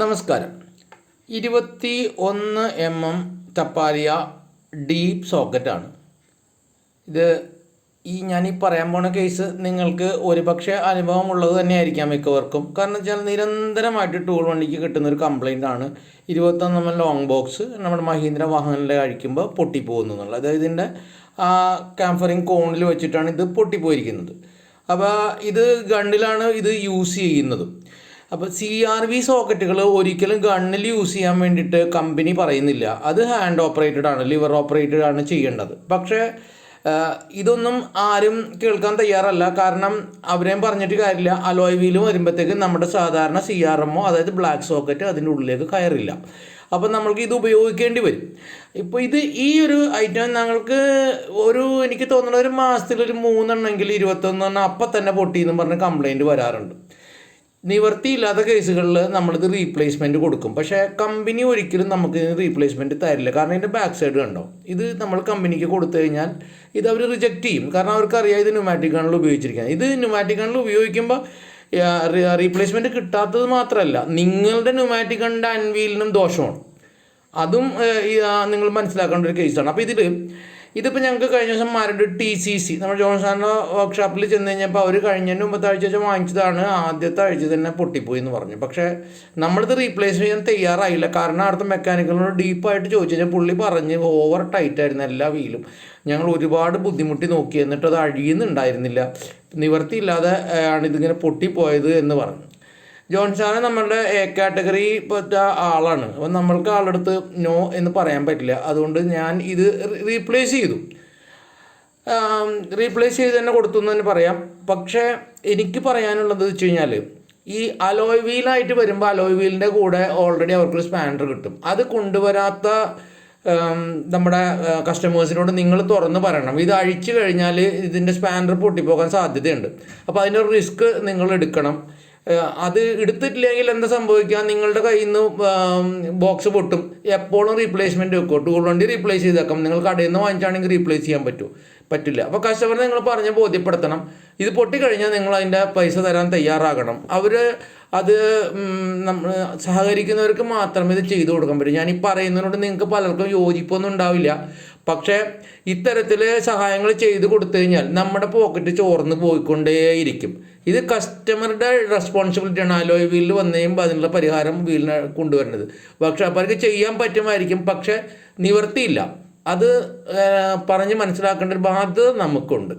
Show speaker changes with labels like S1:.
S1: നമസ്കാരം. 21 mm ടപ്പാരിയ deep സോക്കറ്റാണ് ഇത്. ഞാനീ പറയാൻ പോണ കേസ് നിങ്ങൾക്ക് ഒരുപക്ഷെ അനുഭവമുള്ളത് തന്നെയായിരിക്കാം മിക്കവർക്കും. കാരണം വെച്ചാൽ നിരന്തരമായിട്ട് ടൂൾ വണ്ടിക്ക് കിട്ടുന്നൊരു കംപ്ലൈൻ്റ് ആണ് 21 mm ലോങ് ബോക്സ് നമ്മുടെ മഹീന്ദ്ര വാഹനങ്ങളിൽ കഴിക്കുമ്പോൾ പൊട്ടിപ്പോകുന്നു എന്നുള്ളത്. അതായത് ഇതിൻ്റെ ക്യാംഫറിങ് കോണിൽ വെച്ചിട്ടാണ് ഇത് പൊട്ടിപ്പോയിരിക്കുന്നത്. അപ്പോൾ ഇത് ഗണ്ണിലാണ് ഇത് യൂസ് ചെയ്യുന്നത്. അപ്പോൾ CRV സോക്കറ്റുകൾ ഒരിക്കലും ഗണ്ണിൽ യൂസ് ചെയ്യാൻ വേണ്ടിയിട്ട് കമ്പനി പറയുന്നില്ല. അത് ഹാൻഡ് ഓപ്പറേറ്റഡ് ആണ്, ലിവർ ഓപ്പറേറ്റഡ് ആണ് ചെയ്യേണ്ടത്. പക്ഷേ ഇതൊന്നും ആരും കേൾക്കാൻ തയ്യാറല്ല. കാരണം അവരെയും പറഞ്ഞിട്ട് കാര്യമില്ല. അലോയ് വീല് വരുമ്പോഴത്തേക്ക് നമ്മുടെ സാധാരണ CRMO അതായത് ബ്ലാക്ക് സോക്കറ്റ് അതിൻ്റെ ഉള്ളിലേക്ക് കയറില്ല. അപ്പം നമ്മൾക്ക് ഇത് ഉപയോഗിക്കേണ്ടി വരും. ഇപ്പോൾ ഈ ഒരു ഐറ്റം ഞങ്ങൾക്ക് എനിക്ക് തോന്നുന്ന ഒരു മാസത്തിലൊരു 3 എണ്ണമെങ്കിൽ 21 അപ്പം തന്നെ പൊട്ടിയെന്ന് പറഞ്ഞ് കംപ്ലൈൻറ്റ് വരാറുണ്ട്. നിവർത്തിയില്ലാത്ത കേസുകളിൽ നമ്മളിത് റീപ്ലേസ്മെൻറ്റ് കൊടുക്കും. പക്ഷേ കമ്പനി ഒരിക്കലും നമുക്ക് റീപ്ലേസ്മെൻറ്റ് തരില്ല. കാരണം ഇതിൻ്റെ ബാക്ക് സൈഡ് കണ്ടോ, ഇത് നമ്മൾ കമ്പനിക്ക് കൊടുത്തു കഴിഞ്ഞാൽ ഇത് അവർ റിജക്റ്റ് ചെയ്യും. കാരണം അവർക്കറിയാം ഇത് ന്യൂമാറ്റിക് ഗണ്ണിൽ ഉപയോഗിച്ചിരിക്കുകയാണ്. ഇത് ന്യൂമാറ്റിക് ഗണ്ണിൽ ഉപയോഗിക്കുമ്പോൾ റീപ്ലേസ്മെൻറ്റ് കിട്ടാത്തത് മാത്രമല്ല, നിങ്ങളുടെ ന്യൂമാറ്റിക് ഗണ്ണിൻ്റെ അൻവീലിനും ദോഷമാണ്. അതും നിങ്ങൾ മനസ്സിലാക്കേണ്ട ഒരു കേസാണ്. അപ്പോൾ ഇതിപ്പോൾ ഞങ്ങൾക്ക് കഴിഞ്ഞ ദിവസം മരട് TCC നമ്മുടെ ജോൺസാറിൻ്റെ വർക്ക്ഷോപ്പിൽ ചെന്ന് കഴിഞ്ഞപ്പോൾ അവർ കഴിഞ്ഞതിന് മുമ്പത്തെ ആഴ്ച വാങ്ങിച്ചതാണ്, ആദ്യത്തെ ആഴ്ച തന്നെ പൊട്ടിപ്പോയി എന്ന് പറഞ്ഞു. പക്ഷേ നമ്മളിത് റീപ്ലേസ് ചെയ്യാൻ തയ്യാറായില്ല. കാരണം അടുത്ത മെക്കാനിക്കലിനോട് ഡീപ്പായിട്ട് ചോദിച്ചു കഴിഞ്ഞാൽ പുള്ളി പറഞ്ഞ് ഓവർ ടൈറ്റായിരുന്നു എല്ലാ വീലും. ഞങ്ങൾ ഒരുപാട് ബുദ്ധിമുട്ടി നോക്കി, എന്നിട്ട് അത് അഴിയുന്നുണ്ടായിരുന്നില്ല, നിവർത്തിയില്ലാതെ ആണ് ഇതിങ്ങനെ പൊട്ടിപ്പോയത് എന്ന് പറഞ്ഞു. ജോൺസാണ് നമ്മളുടെ A കാറ്റഗറി പെട്ട ആളാണ്. അപ്പം നമ്മൾക്ക് ആളെടുത്ത് നോ എന്ന് പറയാൻ പറ്റില്ല. അതുകൊണ്ട് ഞാൻ ഇത് റീപ്ലേസ് ചെയ്ത് തന്നെ കൊടുത്തു എന്ന് തന്നെ പറയാം. പക്ഷേ എനിക്ക് പറയാനുള്ളത് വെച്ച് കഴിഞ്ഞാൽ ഈ അലോയ് വീലായിട്ട് വരുമ്പോൾ അലോയ് വീലിൻ്റെ കൂടെ ഓൾറെഡി അവർക്കൊരു സ്പാനർ കിട്ടും. അത് കൊണ്ടുവരാത്ത നമ്മുടെ കസ്റ്റമേഴ്സിനോട് നിങ്ങൾ തുറന്ന് പറയണം. ഇത് അഴിച്ചു കഴിഞ്ഞാൽ ഇതിൻ്റെ സ്പാനർ പൊട്ടിപ്പോകാൻ സാധ്യതയുണ്ട്. അപ്പോൾ അതിനൊരു റിസ്ക് നിങ്ങൾ എടുക്കണം. അത് എടുത്തിട്ടില്ലെങ്കിൽ എന്താ സംഭവിക്കുക, നിങ്ങളുടെ കയ്യിൽ നിന്ന് ബോക്സ് പൊട്ടും. എപ്പോഴും റീപ്ലേസ്മെൻറ്റ് വെക്കും. ടൂൾ വണ്ടി റീപ്ലേസ് ചെയ്തേക്കാം. നിങ്ങൾ കടയിൽ നിന്ന് വാങ്ങിച്ചാണെങ്കിൽ റീപ്ലേസ് ചെയ്യാൻ പറ്റില്ല. അപ്പോൾ കസ്റ്റമർ നിങ്ങൾ പറഞ്ഞ് ബോധ്യപ്പെടുത്തണം. ഇത് പൊട്ടിക്കഴിഞ്ഞാൽ നിങ്ങൾ അതിൻ്റെ പൈസ തരാൻ തയ്യാറാകണം. അത് നമ്മൾ സഹകരിക്കുന്നവർക്ക് മാത്രമേ ഇത് ചെയ്തു കൊടുക്കാൻ പറ്റൂ. ഞാൻ ഈ പറയുന്നതിനോട് നിങ്ങൾക്ക് പലർക്കും യോജിപ്പൊന്നും ഉണ്ടാവില്ല. പക്ഷേ ഇത്തരത്തിൽ സഹായങ്ങൾ ചെയ്തു കൊടുത്തു കഴിഞ്ഞാൽ നമ്മുടെ പോക്കറ്റ് ചോർന്ന് പോയിക്കൊണ്ടേയിരിക്കും. ഇത് കസ്റ്റമറുടെ റെസ്പോൺസിബിലിറ്റിയാണ്. അലോയ് വീലിൽ വന്നു കഴിയുമ്പോൾ അതിനുള്ള പരിഹാരം വീലിന് കൊണ്ടുവരുന്നത്. പക്ഷേ അവർക്ക് ചെയ്യാൻ പറ്റുമായിരിക്കും, പക്ഷേ നിവർത്തിയില്ല. അത് പറഞ്ഞ് മനസ്സിലാക്കേണ്ട ഒരു ബാധ്യത നമുക്കുണ്ട്.